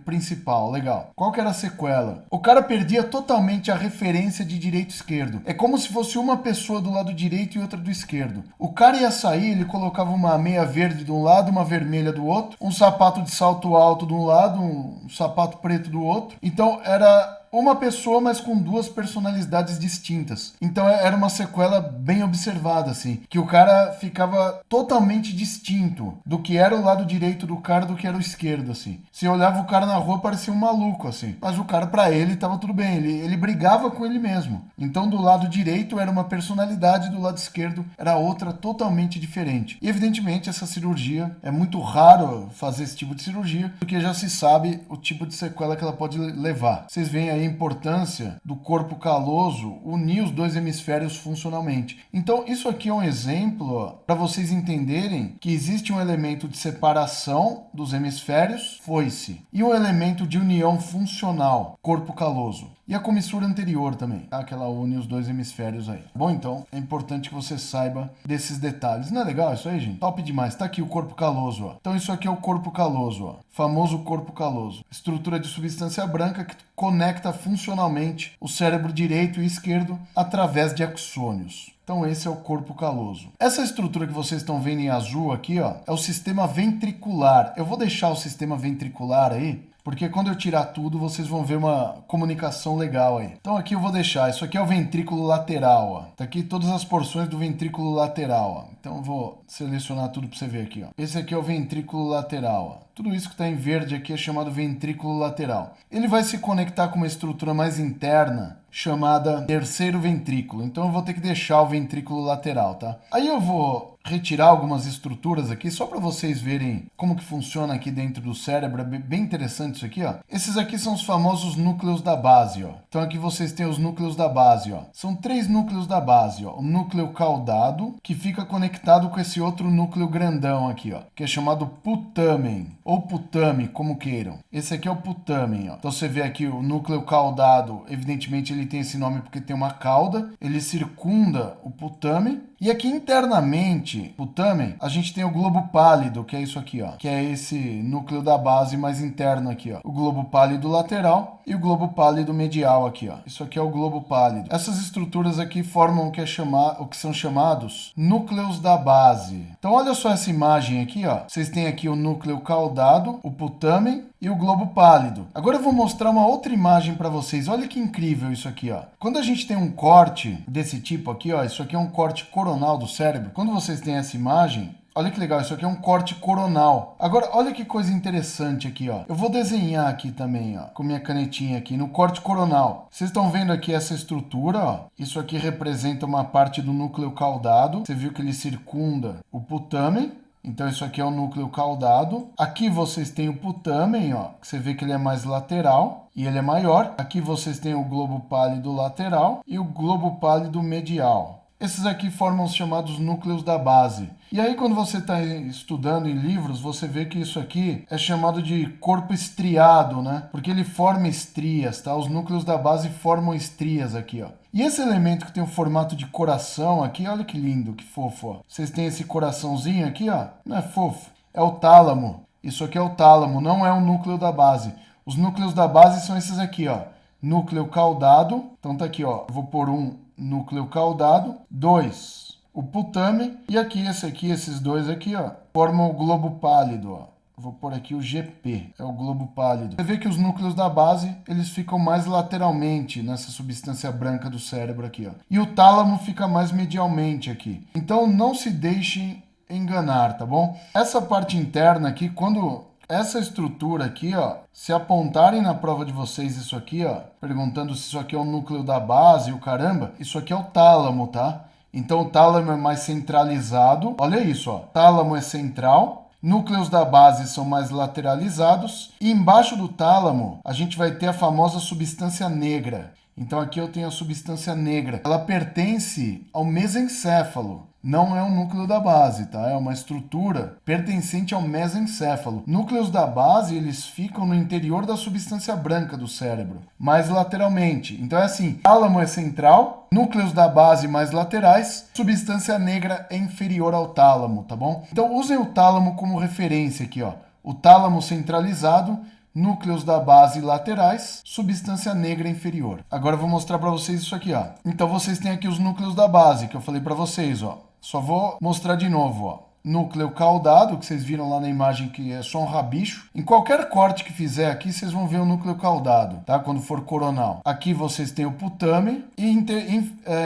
[SPEAKER 1] principal. Legal. Qual que era a sequela? O cara perdia totalmente a referência de direito e esquerdo. É como se fosse uma pessoa do lado direito e outra do esquerdo. O cara ia sair, ele colocava uma meia verde de um lado, uma vermelha do outro, um sapato de salto alto de um lado, um sapato preto do outro. Então era uma pessoa, mas com duas personalidades distintas. Então era uma sequela bem observada, assim, que o cara ficava totalmente distinto do que era o lado direito do cara do que era o esquerdo, assim. Se olhava o cara na rua, parecia um maluco, assim. Mas o cara, pra ele, tava tudo bem. Ele brigava com ele mesmo. Então do lado direito era uma personalidade, do lado esquerdo era outra totalmente diferente. E evidentemente essa cirurgia, é muito raro fazer esse tipo de cirurgia, porque já se sabe o tipo de sequela que ela pode levar. Vocês veem aí a importância do corpo caloso unir os dois hemisférios funcionalmente. Então, isso aqui é um exemplo para vocês entenderem que existe um elemento de separação dos hemisférios, foice, e um elemento de união funcional, corpo caloso. E a comissura anterior também, tá? Que ela une os dois hemisférios aí. Bom, então, é importante que você saiba desses detalhes. Não é legal isso aí, gente? Top demais. Tá aqui o corpo caloso, ó. Então, isso aqui é o corpo caloso, ó. Famoso corpo caloso. Estrutura de substância branca que conecta funcionalmente o cérebro direito e esquerdo através de axônios. Então esse é o corpo caloso. Essa estrutura que vocês estão vendo em azul aqui, ó, é o sistema ventricular. Eu vou deixar o sistema ventricular aí, porque quando eu tirar tudo, vocês vão ver uma comunicação legal aí. Então aqui eu vou deixar, isso aqui é o ventrículo lateral, ó. Tá aqui todas as porções do ventrículo lateral, ó. Então eu vou selecionar tudo para você ver aqui, ó. Esse aqui é o ventrículo lateral, ó. Tudo isso que está em verde aqui é chamado ventrículo lateral. Ele vai se conectar com uma estrutura mais interna chamada terceiro ventrículo. Então eu vou ter que deixar o ventrículo lateral, tá? Aí eu vou retirar algumas estruturas aqui só para vocês verem como que funciona aqui dentro do cérebro. É bem interessante isso aqui, ó. Esses aqui são os famosos núcleos da base, ó. Então aqui vocês têm os núcleos da base, ó. São 3 núcleos da base, ó. O núcleo caudado, que fica conectado com esse outro núcleo grandão aqui, ó, que é chamado putamen, ou putame, como queiram. Esse aqui é o putamen, ó. Então você vê aqui o núcleo caudado, evidentemente ele tem esse nome porque tem uma cauda, ele circunda o putamen. E aqui internamente, putamen, a gente tem o globo pálido, que é isso aqui, ó, que é esse núcleo da base mais interno aqui, ó. O globo pálido lateral e o globo pálido medial aqui, ó. Isso aqui é o globo pálido. Essas estruturas aqui formam o que são chamados núcleos da base. Então olha só essa imagem aqui, ó. Vocês têm aqui o núcleo caudado, o putamen e o globo pálido. Agora eu vou mostrar uma outra imagem para vocês. Olha que incrível isso aqui, ó. Quando a gente tem um corte desse tipo aqui, ó, isso aqui é um corte coronal do cérebro. Quando vocês têm essa imagem, olha que legal, isso aqui é um corte coronal. Agora, olha que coisa interessante aqui, ó. Eu vou desenhar aqui também, ó, com minha canetinha aqui, no corte coronal. Vocês estão vendo aqui essa estrutura, ó. Isso aqui representa uma parte do núcleo caudado. Você viu que ele circunda o putamen. Então isso aqui é o núcleo caudado. Aqui vocês têm o putamen, ó, que você vê que ele é mais lateral e ele é maior. Aqui vocês têm o globo pálido lateral e o globo pálido medial. Esses aqui formam os chamados núcleos da base. E aí quando você está estudando em livros, você vê que isso aqui é chamado de corpo estriado, né? Porque ele forma estrias, tá? Os núcleos da base formam estrias aqui, ó. E esse elemento que tem o formato de coração aqui, olha que lindo, que fofo, ó. Vocês têm esse coraçãozinho aqui, ó. Não é fofo? É o tálamo. Isso aqui é o tálamo, não é o núcleo da base. Os núcleos da base são esses aqui, ó. Núcleo caudado. Então tá aqui, ó. Eu vou pôr um núcleo caudado. 2. O putamen. E aqui, esses dois aqui, ó, formam o globo pálido, ó. Vou pôr aqui o GP, é o globo pálido. Você vê que os núcleos da base, eles ficam mais lateralmente nessa substância branca do cérebro aqui, ó. E o tálamo fica mais medialmente aqui. Então não se deixem enganar, tá bom? Essa parte interna aqui, quando essa estrutura aqui, ó, se apontarem na prova de vocês isso aqui, ó, perguntando se isso aqui é o núcleo da base, o caramba, isso aqui é o tálamo, tá? Então o tálamo é mais centralizado. Olha isso, ó. Tálamo é central. Núcleos da base são mais lateralizados. E embaixo do tálamo, a gente vai ter a famosa substância negra. Então aqui eu tenho a substância negra. Ela pertence ao mesencéfalo. não é um núcleo da base, tá? É uma estrutura pertencente ao mesencéfalo. Núcleos da base, eles ficam no interior da substância branca do cérebro, mais lateralmente. Então é assim, tálamo é central, núcleos da base mais laterais, substância negra é inferior ao tálamo, tá bom? Então usem o tálamo como referência aqui, ó. O tálamo centralizado, núcleos da base laterais, substância negra inferior. Agora eu vou mostrar para vocês isso aqui, ó. Então vocês têm aqui os núcleos da base, que eu falei para vocês, ó. Só vou mostrar de novo, ó. Núcleo caudado, que vocês viram lá na imagem que é só um rabicho. Em qualquer corte que fizer aqui, vocês vão ver o núcleo caudado, tá? Quando for coronal. Aqui vocês têm o putame e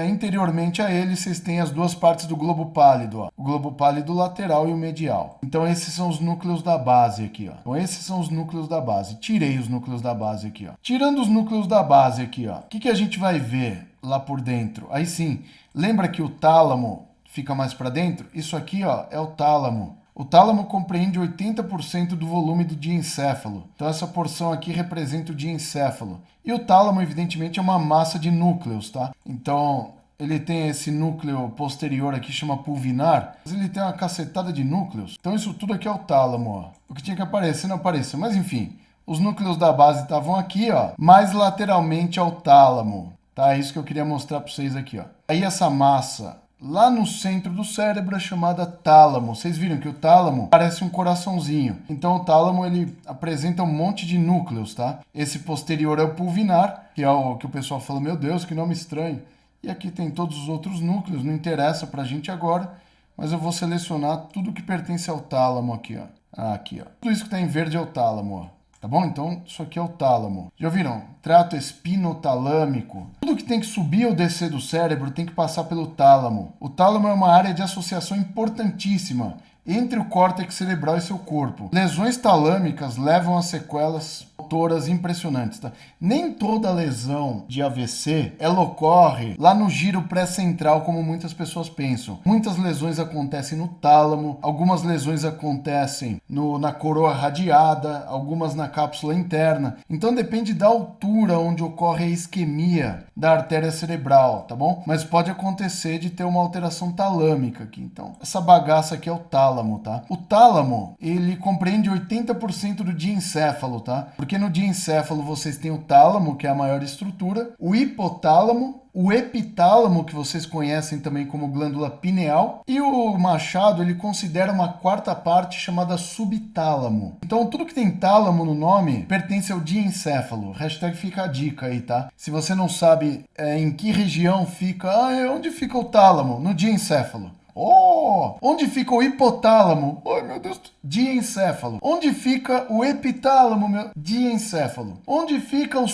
[SPEAKER 1] interiormente a ele vocês têm as duas partes do globo pálido, ó. O globo pálido lateral e o medial. Então esses são os núcleos da base aqui, ó. Então esses são os núcleos da base. Tirei os núcleos da base aqui, ó. Tirando os núcleos da base aqui, ó. O que a gente vai ver lá por dentro? Aí sim, lembra que o tálamo fica mais para dentro? Isso aqui, ó, é o tálamo. O tálamo compreende 80% do volume do diencéfalo. Então essa porção aqui representa o diencéfalo. E o tálamo, evidentemente, é uma massa de núcleos, tá? Então ele tem esse núcleo posterior aqui, chama pulvinar, mas ele tem uma cacetada de núcleos. Então isso tudo aqui é o tálamo, ó. O que tinha que aparecer não apareceu, mas enfim, os núcleos da base estavam aqui, ó, mais lateralmente ao tálamo. Tá? É isso que eu queria mostrar para vocês aqui, ó. Aí essa massa lá no centro do cérebro é chamada tálamo. Vocês viram que o tálamo parece um coraçãozinho. Então o tálamo ele apresenta um monte de núcleos, tá? Esse posterior é o pulvinar, que é o que o pessoal fala, meu Deus, que nome estranho. E aqui tem todos os outros núcleos, não interessa pra gente agora, mas eu vou selecionar tudo que pertence ao tálamo aqui, ó. Aqui, ó. Tudo isso que tá em verde é o tálamo, ó. Tá bom? Então, isso aqui é o tálamo. Já viram? Trato espinotalâmico. Tudo que tem que subir ou descer do cérebro tem que passar pelo tálamo. O tálamo é uma área de associação importantíssima entre o córtex cerebral e seu corpo. Lesões talâmicas levam a sequelas motoras impressionantes, tá? Nem toda lesão de AVC, ela ocorre lá no giro pré-central, como muitas pessoas pensam. Muitas lesões acontecem no tálamo, algumas lesões acontecem na coroa radiada, algumas na cápsula interna. Então depende da altura onde ocorre a isquemia da artéria cerebral, tá bom? Mas pode acontecer de ter uma alteração talâmica aqui. Então, essa bagaça aqui é o tálamo, tá? O tálamo, ele compreende 80% do diencéfalo, tá? Porque no diencéfalo vocês têm o tálamo, que é a maior estrutura, o hipotálamo, o epitálamo, que vocês conhecem também como glândula pineal, e o Machado, ele considera uma quarta parte chamada subtálamo. Então, tudo que tem tálamo no nome pertence ao diencéfalo. Hashtag fica a dica aí, tá? Se você não sabe em que região fica, onde fica o tálamo? No diencéfalo. Oh, onde fica o hipotálamo? Ai, meu Deus. Diencéfalo. Onde fica o epitálamo? Diencéfalo. Onde fica o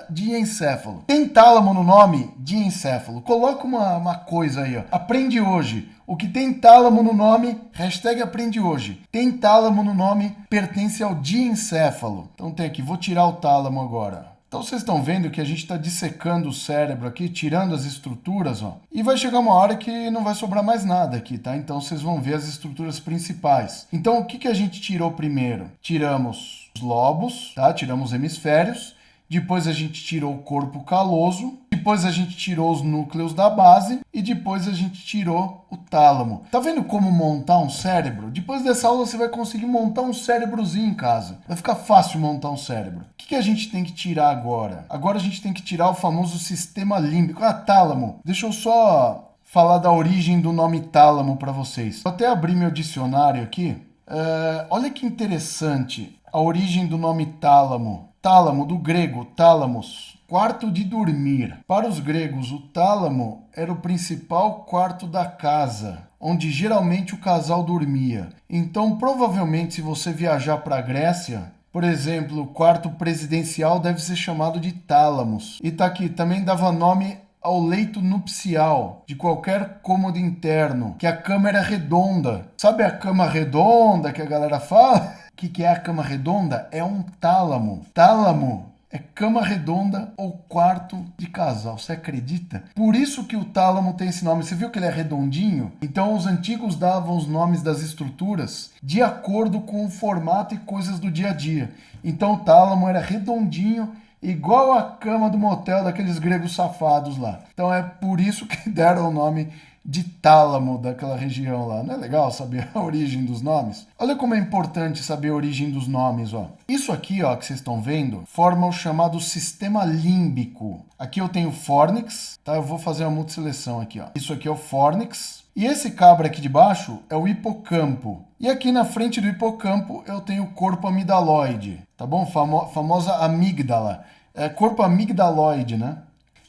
[SPEAKER 1] diencéfalo? Tem tálamo no nome? Diencéfalo. Coloca uma coisa aí, ó. Aprende hoje. O que tem tálamo no nome, hashtag aprende hoje. Tem tálamo no nome, pertence ao diencéfalo. Então tem aqui, vou tirar o tálamo agora. Então vocês estão vendo que a gente está dissecando o cérebro aqui, tirando as estruturas, ó. E vai chegar uma hora que não vai sobrar mais nada aqui, tá? Então vocês vão ver as estruturas principais. Então o que a gente tirou primeiro? Tiramos os lobos, tá? Tiramos os hemisférios. Depois a gente tirou o corpo caloso. Depois a gente tirou os núcleos da base. E depois a gente tirou o tálamo. Tá vendo como montar um cérebro? Depois dessa aula você vai conseguir montar um cérebrozinho em casa. Vai ficar fácil montar um cérebro. O que a gente tem que tirar agora? Agora a gente tem que tirar o famoso sistema límbico. Tálamo. Deixa eu só falar da origem do nome tálamo para vocês. Vou até abrir meu dicionário aqui. Olha que interessante a origem do nome tálamo. Tálamo, do grego, tálamos, quarto de dormir. Para os gregos, o tálamo era o principal quarto da casa, onde geralmente o casal dormia. Então, provavelmente, se você viajar para a Grécia, por exemplo, o quarto presidencial deve ser chamado de tálamos. E tá aqui, também dava nome ao leito nupcial de qualquer cômodo interno, que a cama era redonda. Sabe a cama redonda que a galera fala? O que é a cama redonda? É um tálamo. Tálamo é cama redonda ou quarto de casal. Você acredita? Por isso que o tálamo tem esse nome. Você viu que ele é redondinho? Então os antigos davam os nomes das estruturas de acordo com o formato e coisas do dia a dia. Então o tálamo era redondinho, igual a cama do motel daqueles gregos safados lá. Então é por isso que deram o nome de tálamo daquela região lá. Não é legal saber a origem dos nomes? Olha como é importante saber a origem dos nomes, ó. Isso aqui, ó, que vocês estão vendo, forma o chamado sistema límbico. Aqui eu tenho fórnix, tá? Eu vou fazer uma multisseleção aqui, ó. Isso aqui é o fórnix. E esse cabra aqui de baixo é o hipocampo. E aqui na frente do hipocampo eu tenho o corpo amidaloide, tá bom? Famosa amígdala. É corpo amigdaloide, né?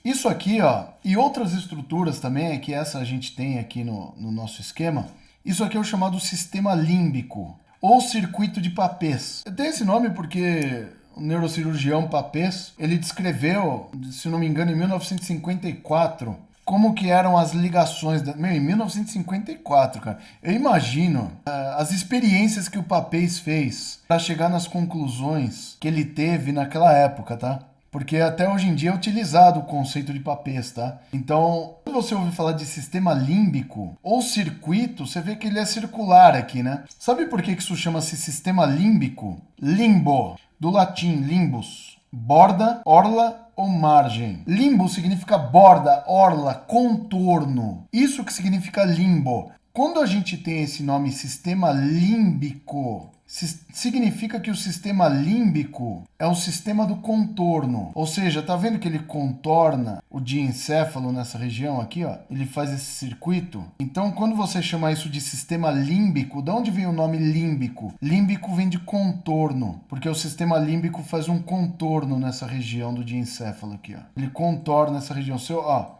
[SPEAKER 1] Isso aqui, ó, e outras estruturas também, que essa a gente tem aqui no nosso esquema, isso aqui é o chamado sistema límbico, ou circuito de Papez. Tem esse nome porque o neurocirurgião Papez, ele descreveu, se não me engano, em 1954, como que eram as ligações, em 1954, cara. Eu imagino as experiências que o Papez fez para chegar nas conclusões que ele teve naquela época, tá? Porque até hoje em dia é utilizado o conceito de Papez, tá? Então, quando você ouve falar de sistema límbico ou circuito, você vê que ele é circular aqui, né? Sabe por que isso chama-se sistema límbico? Limbo, do latim limbus, borda, orla ou margem. Limbo significa borda, orla, contorno. Isso que significa limbo. Quando a gente tem esse nome sistema límbico, significa que o sistema límbico é o sistema do contorno. Ou seja, tá vendo que ele contorna o diencéfalo nessa região aqui, ó? Ele faz esse circuito. Então, quando você chama isso de sistema límbico, de onde vem o nome límbico? Límbico vem de contorno, porque o sistema límbico faz um contorno nessa região do diencéfalo aqui, ó. Ele contorna essa região.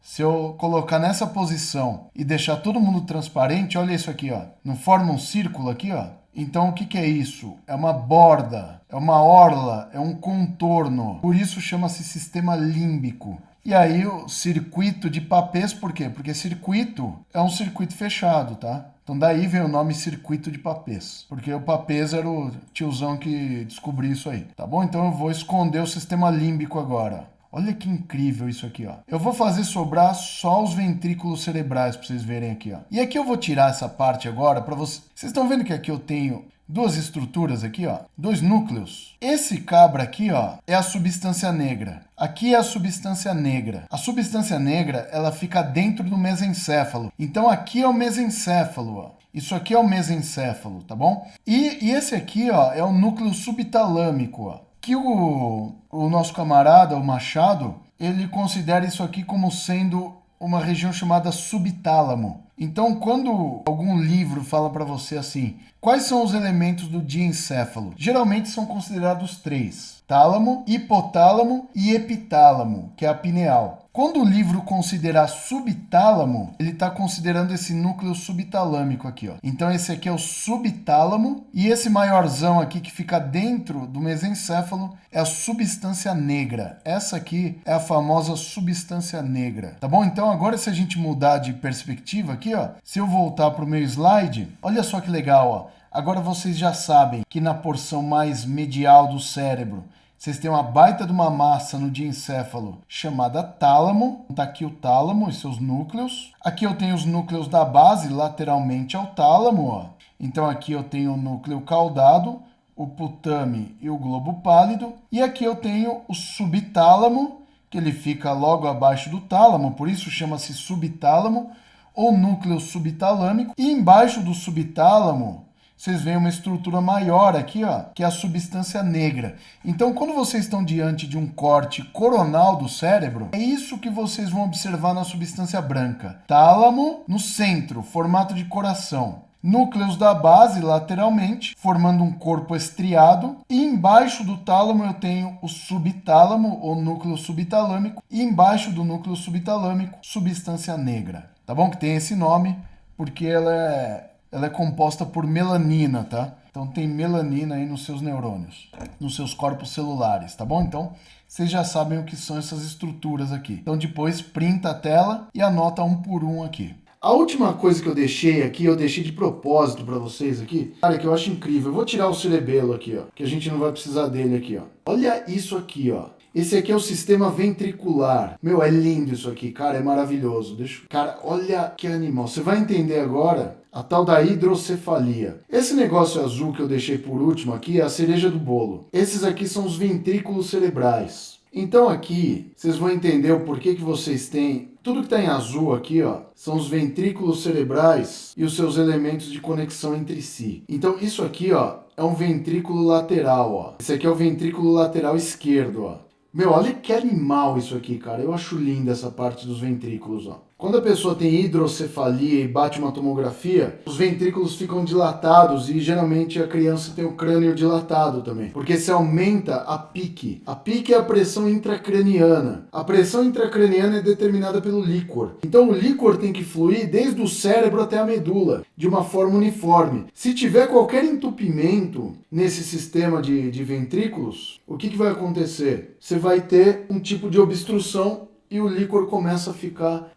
[SPEAKER 1] Se eu colocar nessa posição e deixar todo mundo transparente, olha isso aqui, ó. Não forma um círculo aqui, ó? Então, o que é isso? É uma borda, é uma orla, é um contorno. Por isso chama-se sistema límbico. E aí o circuito de Papez, por quê? Porque circuito é um circuito fechado, tá? Então daí vem o nome circuito de Papez. Porque o Papez era o tiozão que descobriu isso aí, tá bom? Então eu vou esconder o sistema límbico agora. Olha que incrível isso aqui, ó. Eu vou fazer sobrar só os ventrículos cerebrais para vocês verem aqui, ó. E aqui eu vou tirar essa parte agora para vocês. Vocês estão vendo que aqui eu tenho duas estruturas aqui, ó, dois núcleos. Esse cabra aqui, ó, é a substância negra. Aqui é a substância negra. A substância negra, ela fica dentro do mesencéfalo. Então aqui é o mesencéfalo, ó. Isso aqui é o mesencéfalo, tá bom? E esse aqui, ó, é o núcleo subtalâmico, ó. Que o nosso camarada, o Machado, ele considera isso aqui como sendo uma região chamada subtálamo. Então, quando algum livro fala para você assim, quais são os elementos do diencéfalo? Geralmente são considerados 3. Tálamo, hipotálamo e epitálamo, que é a pineal. Quando o livro considerar subtálamo, ele está considerando esse núcleo subtalâmico aqui, ó. Então esse aqui é o subtálamo e esse maiorzão aqui que fica dentro do mesencéfalo é a substância negra. Essa aqui é a famosa substância negra, tá bom? Então agora se a gente mudar de perspectiva aqui, ó, se eu voltar para o meu slide, olha só que legal, ó. Agora vocês já sabem que na porção mais medial do cérebro, vocês têm uma baita de uma massa no diencéfalo chamada tálamo. Está aqui o tálamo e seus núcleos. Aqui eu tenho os núcleos da base lateralmente ao tálamo, ó. Então aqui eu tenho o núcleo caudado, o putame e o globo pálido. E aqui eu tenho o subtálamo, que ele fica logo abaixo do tálamo, por isso chama-se subtálamo, ou núcleo subtalâmico. E embaixo do subtálamo, vocês veem uma estrutura maior aqui, ó, que é a substância negra. Então, quando vocês estão diante de um corte coronal do cérebro, é isso que vocês vão observar na substância branca. Tálamo no centro, formato de coração. Núcleos da base lateralmente, formando um corpo estriado. E embaixo do tálamo eu tenho o subtálamo, ou núcleo subtalâmico. E embaixo do núcleo subtalâmico, substância negra. Tá bom? Que tem esse nome porque ela é composta por melanina, tá? Então tem melanina aí nos seus neurônios, nos seus corpos celulares, tá bom? Então vocês já sabem o que são essas estruturas aqui. Então depois printa a tela e anota um por um aqui. A última coisa que eu deixei aqui, eu deixei de propósito para vocês aqui, cara, que eu acho incrível. Eu vou tirar o cerebelo aqui, ó, que a gente não vai precisar dele aqui, ó. Olha isso aqui, ó. Esse aqui é o sistema ventricular. Meu, é lindo isso aqui, cara, é maravilhoso. Cara, olha que animal. Você vai entender agora a tal da hidrocefalia. Esse negócio azul que eu deixei por último aqui é a cereja do bolo. Esses aqui são os ventrículos cerebrais. Então aqui, vocês vão entender o porquê que vocês têm... Tudo que está em azul aqui, ó, são os ventrículos cerebrais e os seus elementos de conexão entre si. Então isso aqui, ó, é um ventrículo lateral, ó. Esse aqui é o ventrículo lateral esquerdo, ó. Meu, olha que animal isso aqui, cara. Eu acho linda essa parte dos ventrículos, ó. Quando a pessoa tem hidrocefalia e bate uma tomografia, os ventrículos ficam dilatados e geralmente a criança tem o crânio dilatado também, porque se aumenta a pique. A pique é a pressão intracraniana. A pressão intracraniana é determinada pelo líquor. Então o líquor tem que fluir desde o cérebro até a medula, de uma forma uniforme. Se tiver qualquer entupimento nesse sistema de ventrículos, o que vai acontecer? Você vai ter um tipo de obstrução e o líquor começa a ficar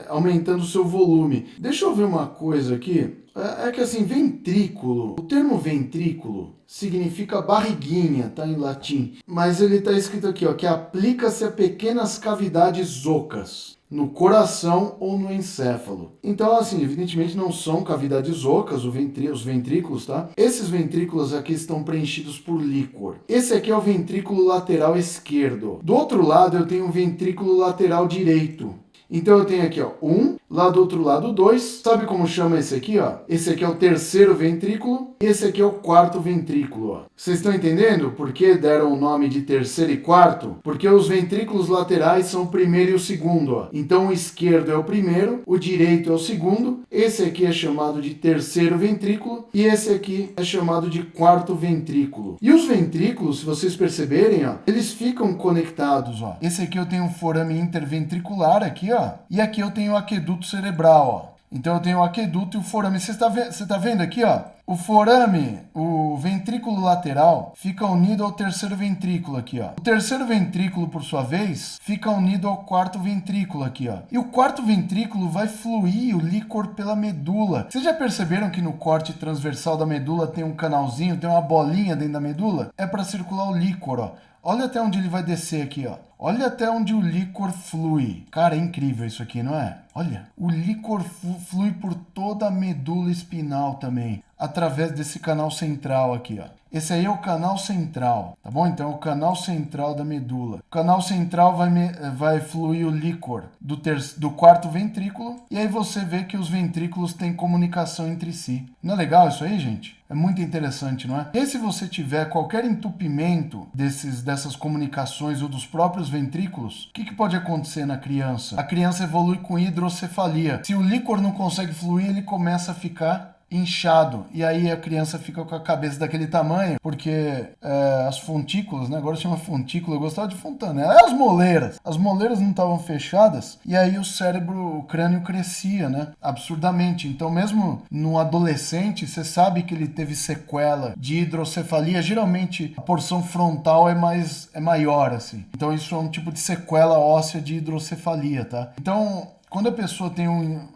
[SPEAKER 1] aumentando o seu volume. Deixa eu ver uma coisa aqui. É que assim, ventrículo, o termo ventrículo significa barriguinha, tá, em latim. Mas ele tá escrito aqui, ó, que aplica-se a pequenas cavidades ocas, no coração ou no encéfalo. Então, assim, evidentemente não são cavidades ocas, os ventrículos, tá? Esses ventrículos aqui estão preenchidos por líquor. Esse aqui é o ventrículo lateral esquerdo. Do outro lado eu tenho um ventrículo lateral direito. Então eu tenho aqui, ó, lá do outro lado 2. Sabe como chama esse aqui, ó? Esse aqui é o terceiro ventrículo e esse aqui é o quarto ventrículo, ó. Vocês estão entendendo por que deram o nome de terceiro e quarto? Porque os ventrículos laterais são o primeiro e o segundo, ó. Então o esquerdo é o primeiro, o direito é o segundo, esse aqui é chamado de terceiro ventrículo e esse aqui é chamado de quarto ventrículo. E os ventrículos, se vocês perceberem, ó, eles ficam conectados, ó. Esse aqui eu tenho um forame interventricular aqui, ó. E aqui eu tenho o aqueduto cerebral, ó. Então eu tenho o aqueduto e o forame. Você tá vendo aqui, ó? O forame, o ventrículo lateral, fica unido ao terceiro ventrículo aqui, ó. O terceiro ventrículo, por sua vez, fica unido ao quarto ventrículo aqui, ó. E o quarto ventrículo vai fluir o líquor pela medula. Vocês já perceberam que no corte transversal da medula tem um canalzinho, tem uma bolinha dentro da medula? É para circular o líquor, ó. Olha até onde ele vai descer aqui, ó. Olha até onde o líquor flui. Cara, é incrível isso aqui, não é? Olha, o líquor flui por toda a medula espinal também, através desse canal central aqui, ó. Esse aí é o canal central, tá bom? Então é o canal central da medula. O canal central vai fluir o líquor do quarto ventrículo e aí você vê que os ventrículos têm comunicação entre si. Não é legal isso aí, gente? É muito interessante, não é? E se você tiver qualquer entupimento dessas comunicações ou dos próprios ventrículos, o que pode acontecer na criança? A criança evolui com hidrocefalia. Se o líquor não consegue fluir, ele começa a ficar inchado, e aí a criança fica com a cabeça daquele tamanho, porque as fontículas, né, agora chama fontícula, eu gostava de fontanela, as moleiras não estavam fechadas, e aí o crânio crescia, né, absurdamente. Então mesmo no adolescente, você sabe que ele teve sequela de hidrocefalia, geralmente a porção frontal é maior, assim, então isso é um tipo de sequela óssea de hidrocefalia, tá? Então quando a pessoa tem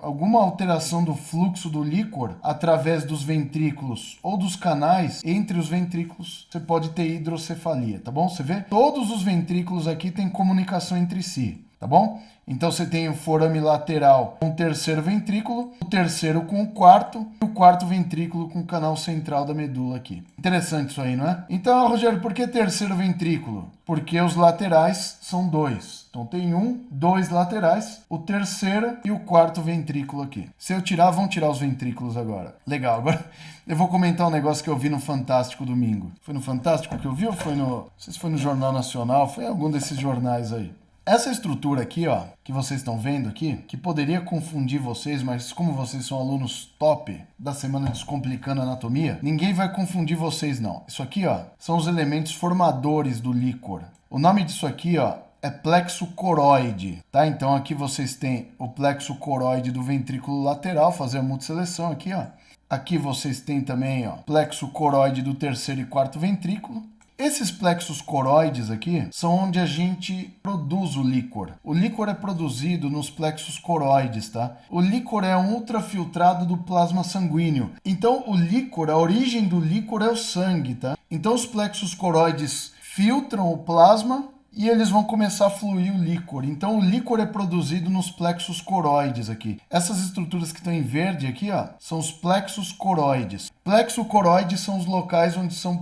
[SPEAKER 1] alguma alteração do fluxo do líquor através dos ventrículos ou dos canais entre os ventrículos, você pode ter hidrocefalia, tá bom? Você vê? Todos os ventrículos aqui têm comunicação entre si, tá bom? Então você tem o forame lateral com o terceiro ventrículo, o terceiro com o quarto e o quarto ventrículo com o canal central da medula aqui. Interessante isso aí, não é? Então, Rogério, por que terceiro ventrículo? Porque os laterais são 2. Então tem 2 laterais, o terceiro e o quarto ventrículo aqui. Se eu tirar, vão tirar os ventrículos agora. Legal, agora eu vou comentar um negócio que eu vi no Fantástico domingo. Foi no Fantástico que eu vi ou foi não sei se foi no Jornal Nacional, foi em algum desses jornais aí. Essa estrutura aqui, ó, que vocês estão vendo aqui, que poderia confundir vocês, mas como vocês são alunos top da semana Descomplicando Anatomia, ninguém vai confundir vocês, não. Isso aqui, ó, são os elementos formadores do líquor. O nome disso aqui, ó, é plexo coroide, tá? Então aqui vocês têm o plexo coroide do ventrículo lateral, fazer a multisseleção aqui, ó. Aqui vocês têm também, ó, plexo coroide do terceiro e quarto ventrículo. Esses plexos coroides aqui são onde a gente produz o líquor. O líquor é produzido nos plexos coroides, tá? O líquor é um ultrafiltrado do plasma sanguíneo. Então, a origem do líquor é o sangue, tá? Então, os plexos coroides filtram o plasma e eles vão começar a fluir o líquor. Então o líquor é produzido nos plexos coroides aqui. Essas estruturas que estão em verde aqui, ó, são os plexos coroides. Plexo coroides são os locais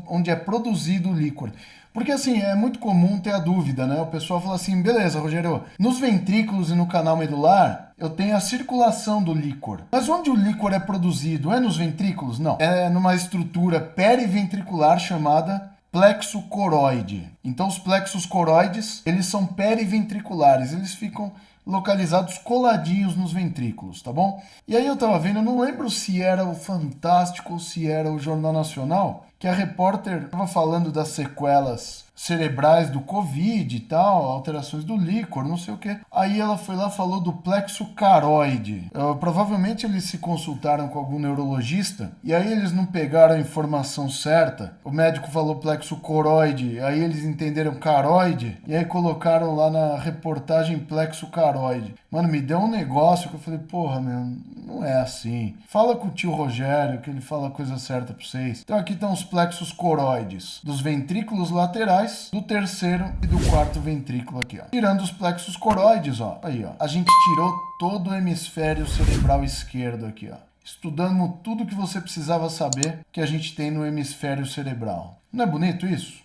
[SPEAKER 1] onde é produzido o líquor. Porque assim, é muito comum ter a dúvida, né? O pessoal fala assim, beleza, Rogério, nos ventrículos e no canal medular, eu tenho a circulação do líquor. Mas onde o líquor é produzido? É nos ventrículos? Não. É numa estrutura periventricular chamada plexo coroide. Então os plexos coroides, eles são periventriculares, eles ficam localizados coladinhos nos ventrículos, tá bom? E aí eu tava vendo, eu não lembro se era o Fantástico ou se era o Jornal Nacional, que a repórter tava falando das sequelas cerebrais do Covid e tal, alterações do líquor, não sei o que. Aí ela foi lá e falou do plexo caroide. Provavelmente eles se consultaram com algum neurologista e aí eles não pegaram a informação certa. O médico falou plexo coroide, aí eles entenderam caroide e aí colocaram lá na reportagem plexo caroide. Mano, me deu um negócio que eu falei, porra, meu, não é assim. Fala com o tio Rogério que ele fala a coisa certa pra vocês. Então aqui estão os plexos coroides dos ventrículos laterais, do terceiro e do quarto ventrículo aqui, ó. Tirando os plexos coroides, ó. Aí, ó. A gente tirou todo o hemisfério cerebral esquerdo aqui, ó. Estudando tudo que você precisava saber que a gente tem no hemisfério cerebral. Não é bonito isso?